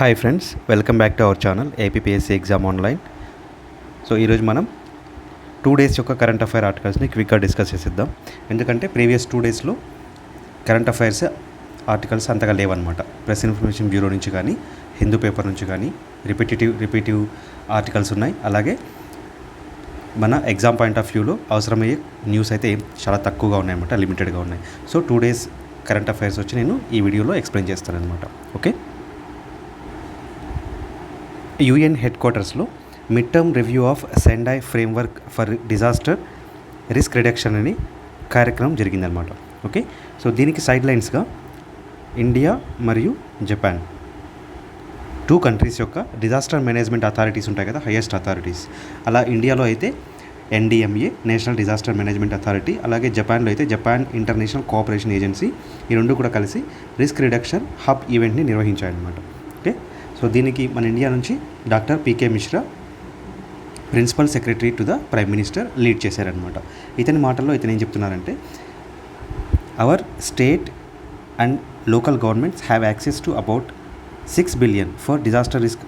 Hi friends, welcome back to our channel APPSC exam online. So ఈరోజు మనం 2 days యొక్క current affair ఆర్టికల్స్ని క్విక్గా discuss చేసేద్దాం. ఎందుకంటే ప్రీవియస్ 2 డేస్లో కరెంట్ అఫైర్స్ ఆర్టికల్స్ అంతగా లేవన్నమాట. ప్రెస్ ఇన్ఫర్మేషన్ బ్యూరో నుంచి కానీ, హిందూ పేపర్ నుంచి కానీ రిపీటివ్ ఆర్టికల్స్ ఉన్నాయి. అలాగే మన ఎగ్జామ్ పాయింట్ ఆఫ్ వ్యూలో అవసరమయ్యే న్యూస్ అయితే చాలా తక్కువగా ఉన్నాయన్నమాట, లిమిటెడ్గా ఉన్నాయి. సో 2 డేస్ కరెంట్ అఫైర్స్ వచ్చి నేను ఈ వీడియోలో ఎక్స్ప్లెయిన్ చేస్తాను అనమాట. ఓకే, యూఎన్ హెడ్ క్వార్టర్స్లో mid term review of Sendai framework for disaster risk reduction అని కార్యక్రమం జరిగిందనమాట. ఓకే, సో దీనికి సైడ్ లైన్స్గా ఇండియా మరియు జపాన్ 2 కంట్రీస్ యొక్క డిజాస్టర్ మేనేజ్మెంట్ అథారిటీస్ ఉంటాయి కదా, హైయెస్ట్ అథారిటీస్. అలా ఇండియాలో అయితే NDMA, national disaster management authority, అలాగే జపాన్లో అయితే జపాన్ ఇంటర్నేషనల్ కోఆపరేషన్ ఏజెన్సీ, ఈ 2 కూడా కలిసి రిస్క్ రిడక్షన్ హబ్ ఈవెంట్ని నిర్వహించాయన్నమాట. ఓకే, సో దీనికి మన ఇండియా నుంచి doctor PK Mishra, principal secretary to the prime minister, lead చేశారనమాట. ఇతని మాటల్లో ఇతను ఏం చెప్తున్నారంటే, our state and local governments have access to about 6 billion for disaster risk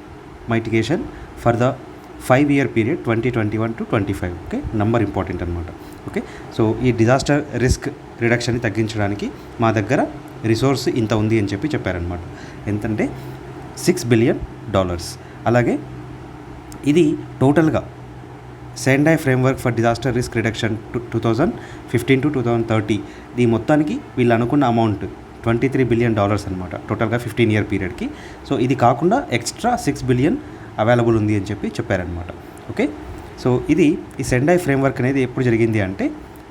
mitigation for the 5-year period 2021 to 25. Okay, number important అనమాట. Okay, so ఈ disaster risk రిడక్షన్ని తగ్గించడానికి మా దగ్గర రిసోర్స్ ఇంత ఉంది అని చెప్పారనమాట. ఎంతంటే $6 బిలియన్. అలాగే ఇది టోటల్గా Sendai framework for disaster risk reduction 2015 to 2030 ఈ మొత్తానికి వీళ్ళు అనుకున్న అమౌంట్ $23 బిలియన్ అనమాట, టోటల్గా 15-year పీరియడ్కి. సో ఇది కాకుండా ఎక్స్ట్రా $6 బిలియన్ అవైలబుల్ ఉంది అని చెప్పారనమాట. ఓకే, సో ఈ సెండై ఫ్రేమ్వర్క్ అనేది ఎప్పుడు జరిగింది అంటే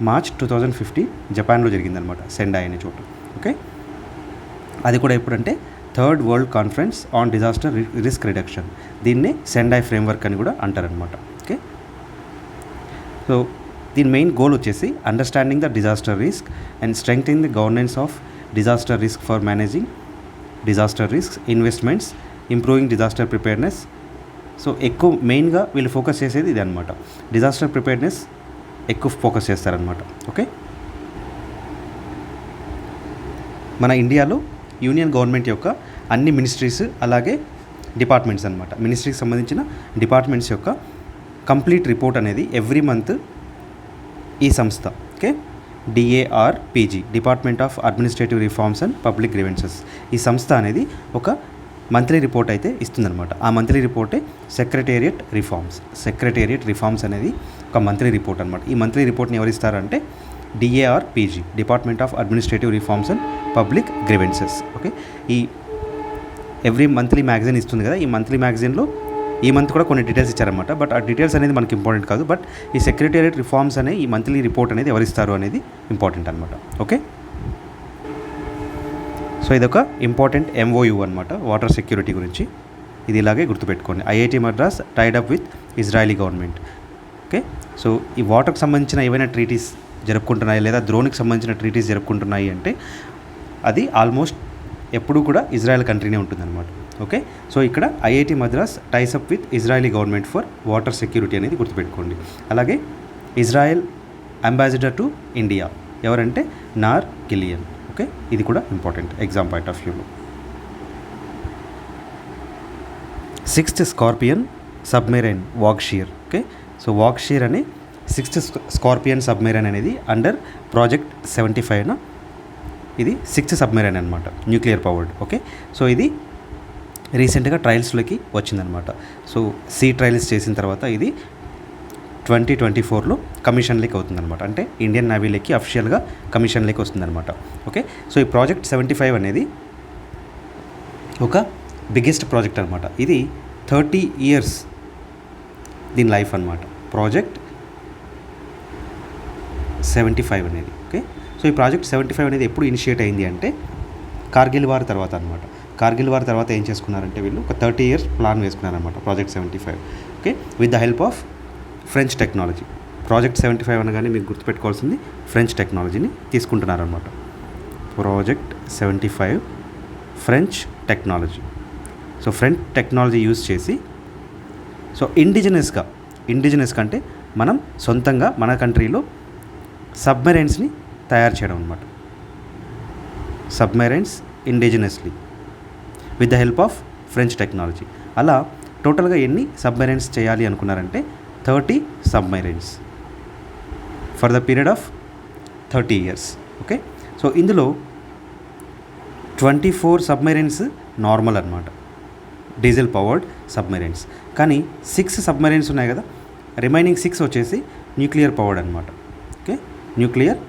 మార్చ్ 2015 జపాన్లో జరిగిందనమాట, సెండై అనే చోటు. ఓకే, అది కూడా ఎప్పుడంటే 3rd world conference on disaster risk reduction, దీన్నే సెండై ఫ్రేమ్వర్క్ అని కూడా అంటారనమాట. ఓకే, సో దీని మెయిన్ గోల్ వచ్చేసి understanding the disaster risk and strengthening the governance of disaster risk for managing disaster risk, investments, improving disaster preparedness. So ఎక్కువ మెయిన్గా వీళ్ళు focus చేసేది ఇది అనమాట, డిజాస్టర్ ప్రిపేర్నెస్ ఎక్కువ ఫోకస్ చేస్తారనమాట. ఓకే, మన ఇండియాలో యూనియన్ గవర్నమెంట్ యొక్క అన్ని మినిస్ట్రీస్ అలాగే డిపార్ట్మెంట్స్ అనమాట, మినిస్ట్రీకి సంబంధించిన డిపార్ట్మెంట్స్ యొక్క కంప్లీట్ రిపోర్ట్ అనేది ఎవ్రీ మంత్ ఈ సంస్థ, okay, డిఏఆర్పిజి, department of administrative reforms and public grievances, ఈ సంస్థ అనేది ఒక మంత్లీ రిపోర్ట్ అయితే ఇస్తుందన్నమాట. ఆ మంత్లీ రిపోర్టే సెక్రటేరియట్ రిఫార్మ్స్ అనేది ఒక మంత్లీ రిపోర్ట్ అనమాట. ఈ మంత్లీ రిపోర్ట్ని ఎవరు ఇస్తారంటే డిఏఆర్పిజి, department of administrative reforms and public grievances. Okay, ఈ ఎవ్రీ మంత్లీ మ్యాగజైన్ ఇస్తుంది కదా, ఈ మంత్లీ మ్యాగజైన్లో ఈ మంత్ కూడా కొన్ని డీటెయిల్స్ ఇచ్చారన్నమాట. బట్ ఆ డీటెయిల్స్ అనేది మనకి ఇంపార్టెంట్ కాదు, బట్ ఈ సెక్రటేరియట్ రిఫార్మ్స్ అనే ఈ మంత్లీ రిపోర్ట్ అనేది ఎవరు ఇస్తారు అనేది ఇంపార్టెంట్ అనమాట. ఓకే, సో ఇదొక ఇంపార్టెంట్ ఎంఓయూ అనమాట, వాటర్ సెక్యూరిటీ గురించి. ఇది ఇలాగే గుర్తుపెట్టుకోండి. IIT Madras tied up with Israeli government. Okay, so ఈ వాటర్కి సంబంధించిన ఏవైనా ట్రీటీస్ జరుపుకుంటున్నాయి లేదా ద్రోణికి సంబంధించిన ట్రీటీస్ జరుపుకుంటున్నాయి అంటే అది ఆల్మోస్ట్ ఎప్పుడూ కూడా ఇజ్రాయెల్ కంట్రీనే ఉంటుందన్నమాట. ఓకే, సో ఇక్కడ IIT Madras ties up with Israeli government for water security అనేది గుర్తుపెట్టుకోండి. అలాగే ఇజ్రాయెల్ అంబాసిడర్ టు ఇండియా ఎవరంటే నార్ గిలియన్. ఓకే, ఇది కూడా ఇంపార్టెంట్ ఎగ్జామ్ పాయింట్ ఆఫ్ వ్యూలో. 6th scorpion submarine Vagsheer. Okay, so Vagsheer అనే 6th స్కార్పియన్ సబ్మెరైన్ అనేది అండర్ ప్రాజెక్ట్ 75 ఇది 6th సబ్మెరైన్ అనమాట, న్యూక్లియర్ పవర్డ్. ఓకే, సో ఇది రీసెంట్గా ట్రయల్స్లోకి వచ్చిందనమాట. సో సీ ట్రయల్స్ చేసిన తర్వాత ఇది 2024లో కమిషన్లోకి అవుతుందన్నమాట, అంటే ఇండియన్ నేవీలోకి అఫిషియల్గా కమిషన్లోకి వస్తుందన్నమాట. ఓకే, సో ఈ ప్రాజెక్ట్ 75 అనేది ఒక బిగ్గెస్ట్ ప్రాజెక్ట్ అనమాట. ఇది 30 years దీని లైఫ్ అనమాట, ప్రాజెక్ట్ 75 అనేది. ఓకే, సో ఈ ప్రాజెక్ట్ 75 అనేది ఎప్పుడు ఇనిషియేట్ అయింది అంటే కార్గిల్ వార్ తర్వాత అనమాట. కార్గిల్ వార్ తర్వాత ఏం చేసుకున్నారంటే వీళ్ళు ఒక 30 years ప్లాన్ వేసుకున్నారనమాట, project 75. Okay, with the help of French technology. Project 75 అనగానే మీకు గుర్తుపెట్టుకోవాల్సింది ఫ్రెంచ్ టెక్నాలజీని తీసుకుంటున్నారనమాట. Project 75 French technology. So French technology use చేసి, సో ఇండిజినస్గా అంటే మనం సొంతంగా మన కంట్రీలో సబ్మెరైన్స్ని తయారు చేయడం అనమాట. Submarines indigenously with the help of French technology. అలా టోటల్గా ఎన్ని సబ్మెరైన్స్ చేయాలి అనుకున్నారంటే 30 submarines for the period of 30 years. Okay, so ఇందులో 24 సబ్మెరైన్స్ నార్మల్ అనమాట, డీజిల్ పవర్డ్ సబ్మెరైన్స్. కానీ 6 సబ్మెరైన్స్ ఉన్నాయి కదా, రిమైనింగ్ 6 వచ్చేసి న్యూక్లియర్ పవర్డ్ అనమాట. Okay, nuclear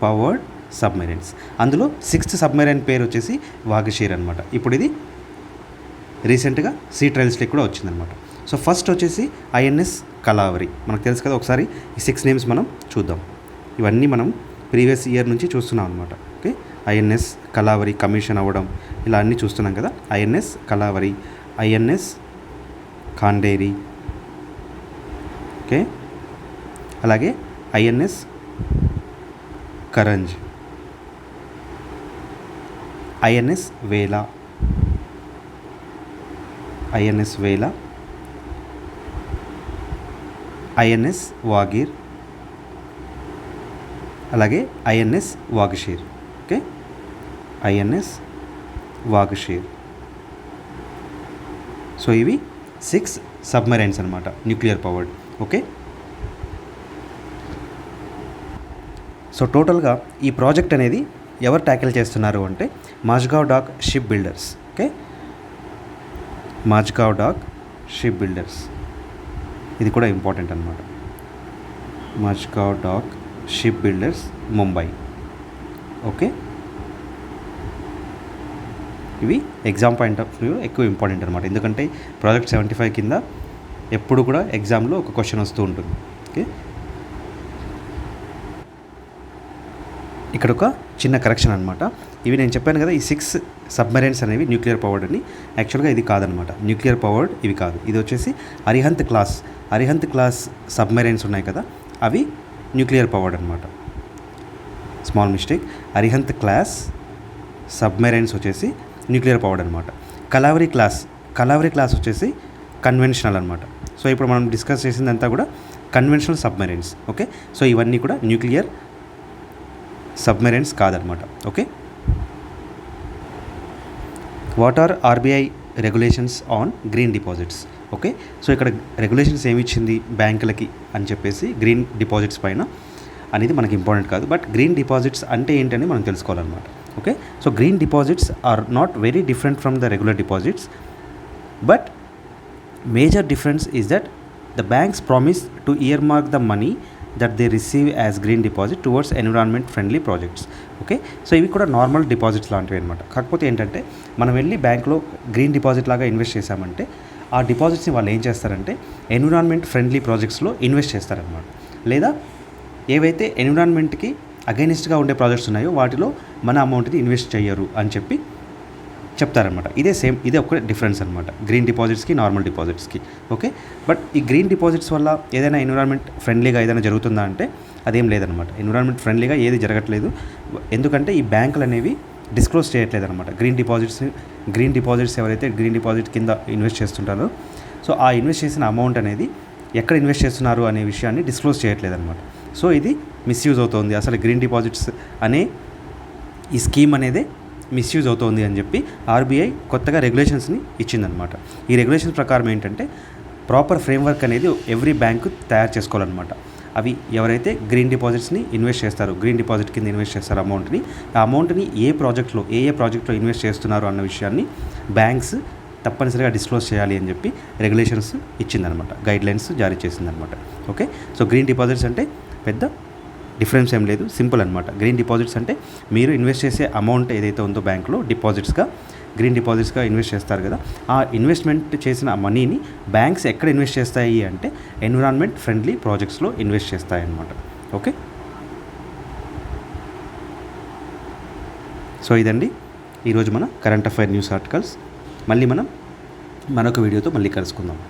powered submarines. అందులో 6th సబ్మెరైన్ పేరు వచ్చేసి వాగషీర్ అనమాట. ఇప్పుడు ఇది రీసెంట్గా సీ ట్రయల్స్కి కూడా వచ్చిందనమాట. సో ఫస్ట్ వచ్చేసి ఐఎన్ఎస్ కలావరి. మనకు తెలుసు కదా, ఒకసారి ఈ 6 నేమ్స్ మనం చూద్దాం. ఇవన్నీ మనం ప్రీవియస్ ఇయర్ నుంచి చూస్తున్నాం అనమాట. ఓకే, ఐఎన్ఎస్ కలావరి కమిషన్ అవ్వడం ఇలా అన్నీ చూస్తున్నాం కదా. INS Kalvari, INS Khanderi, okay, అలాగే INS Karanj, INS Vela, INS Vela, INS Vagir, అలాగే INS Vagsheer. Okay, INS Vagsheer. So ఇవి 6 సబ్మెరైన్స్ అనమాట, న్యూక్లియర్ పవర్డ్. ఓకే, సో టోటల్గా ఈ ప్రాజెక్ట్ అనేది ఎవరు ట్యాకిల్ చేస్తున్నారు అంటే Mazagon dock ship builders. Okay, Mazagon dock ship builders, ఇది కూడా ఇంపార్టెంట్ అనమాట. Mazagon dock ship builders Mumbai. Okay, ఇవి ఎగ్జామ్ పాయింట్ ఆఫ్ వ్యూ ఎక్కువ ఇంపార్టెంట్ అనమాట, ఎందుకంటే ప్రాజెక్ట్ 75 కింద ఎప్పుడు కూడా ఎగ్జామ్లో ఒక క్వశ్చన్ వస్తూ ఉంటుంది. ఓకే, ఇక్కడ ఒక చిన్న కరెక్షన్ అనమాట. ఇవి నేను చెప్పాను కదా, ఈ 6 సబ్మెరైన్స్ అనేవి న్యూక్లియర్ పవర్డ్ అని. యాక్చువల్గా ఇది కాదనమాట, న్యూక్లియర్ పవర్డ్ ఇవి కాదు. ఇది వచ్చేసి అరిహంత్ క్లాస్ సబ్మెరైన్స్ ఉన్నాయి కదా, అవి న్యూక్లియర్ పవర్డ్ అనమాట. Small mistake, Arihant class submarines వచ్చేసి న్యూక్లియర్ పవర్డ్ అనమాట. కలావరి క్లాస్ వచ్చేసి కన్వెన్షనల్ అనమాట. సో ఇప్పుడు మనం డిస్కస్ చేసిందంతా కూడా కన్వెన్షనల్ సబ్మెరైన్స్. ఓకే, సో ఇవన్నీ కూడా న్యూక్లియర్ సబ్మెరైన్స్ కాదనమాట. Okay, what are RBI regulations on green deposits. Okay, so ఇక్కడ రెగ్యులేషన్స్ ఏమి ఇచ్చింది బ్యాంకులకి అని చెప్పేసి గ్రీన్ డిపాజిట్స్ పైన అనేది మనకి ఇంపార్టెంట్ కాదు, బట్ గ్రీన్ డిపాజిట్స్ అంటే ఏంటని మనం తెలుసుకోవాలన్నమాట. Okay, so green deposits are not very different from the regular deposits, but major difference is that the banks promise to earmark the money that they receive as green deposit towards environment friendly projects. Okay, so ఇవి కూడా normal deposits లాంటివి అనమాట. కాకపోతే ఏంటంటే మనం వెళ్ళి బ్యాంక్లో green deposit లాగా ఇన్వెస్ట్ చేశామంటే ఆ డిపాజిట్స్ని వాళ్ళు ఏం చేస్తారంటే ఎన్విరాన్మెంట్ ఫ్రెండ్లీ ప్రాజెక్ట్స్లో ఇన్వెస్ట్ చేస్తారనమాట. లేదా ఏవైతే ఎన్విరాన్మెంట్కి అగైనిస్ట్గా ఉండే ప్రాజెక్ట్స్ ఉన్నాయో వాటిలో మన అమౌంట్ని ఇన్వెస్ట్ చేయరు అని చెప్పి చెప్తారనమాట. ఇదే ఒక డిఫరెన్స్ అనమాట గ్రీన్ డిపాజిట్స్కి నార్మల్ డిపాజిట్స్కి. ఓకే, బట్ ఈ గ్రీన్ డిపాజిట్స్ వల్ల ఏదైనా ఎన్విరాన్మెంట్ ఫ్రెండ్లీగా ఏదైనా జరుగుతుందా అంటే అదేం లేదనమాట. ఎన్విరాన్మెంట్ ఫ్రెండ్లీగా ఏది జరగట్లేదు, ఎందుకంటే ఈ బ్యాంకులు అనేవి డిస్క్లోజ్ చేయట్లేదు అనమాట. గ్రీన్ డిపాజిట్స్ ఎవరైతే గ్రీన్ డిపాజిట్ కింద ఇన్వెస్ట్ చేస్తుంటారో సో ఆ ఇన్వెస్ట్ చేసిన అమౌంట్ అనేది ఎక్కడ ఇన్వెస్ట్ చేస్తున్నారు అనే విషయాన్ని డిస్క్లోజ్ చేయట్లేదు అనమాట. సో ఇది మిస్యూజ్ అవుతుంది, అసలు గ్రీన్ డిపాజిట్స్ అనే ఈ స్కీమ్ అనేది మిస్యూజ్ అవుతుంది అని చెప్పి ఆర్బీఐ కొత్తగా రెగ్యులేషన్స్ని ఇచ్చిందనమాట. ఈ రెగ్యులేషన్స్ ప్రకారం ఏంటంటే ప్రాపర్ ఫ్రేమ్వర్క్ అనేది ఎవ్రీ బ్యాంకు తయారు చేసుకోవాలన్నమాట. అవి ఎవరైతే గ్రీన్ డిపాజిట్స్ని ఇన్వెస్ట్ చేస్తారో, గ్రీన్ డిపాజిట్ కింద ఇన్వెస్ట్ చేస్తారో అమౌంట్ని, ఆ అమౌంట్ని ఏ ప్రాజెక్ట్లో ఇన్వెస్ట్ చేస్తున్నారు అన్న విషయాన్ని బ్యాంక్స్ తప్పనిసరిగా డిస్క్లోజ్ చేయాలి అని చెప్పి రెగ్యులేషన్స్ ఇచ్చిందనమాట, గైడ్లైన్స్ జారీ చేసిందనమాట. ఓకే, సో గ్రీన్ డిపాజిట్స్ అంటే పెద్ద డిఫరెన్స్ ఏం లేదు, సింపుల్ అనమాట. గ్రీన్ డిపాజిట్స్ అంటే మీరు ఇన్వెస్ట్ చేసే అమౌంట్ ఏదైతే ఉందో బ్యాంకులో గ్రీన్ డిపాజిట్స్గా ఇన్వెస్ట్ చేస్తారు కదా, ఆ ఇన్వెస్ట్మెంట్ చేసిన మనీని బ్యాంక్స్ ఎక్కడ ఇన్వెస్ట్ చేస్తాయి అంటే ఎన్విరాన్మెంట్ ఫ్రెండ్లీ ప్రాజెక్ట్స్లో ఇన్వెస్ట్ చేస్తాయి అన్నమాట. ఓకే, సో ఇదండి ఈరోజు మన కరెంట్ అఫైర్ న్యూస్ ఆర్టికల్స్. మళ్ళీ మనం మరొక వీడియోతో మళ్ళీ కలుసుకుందాం.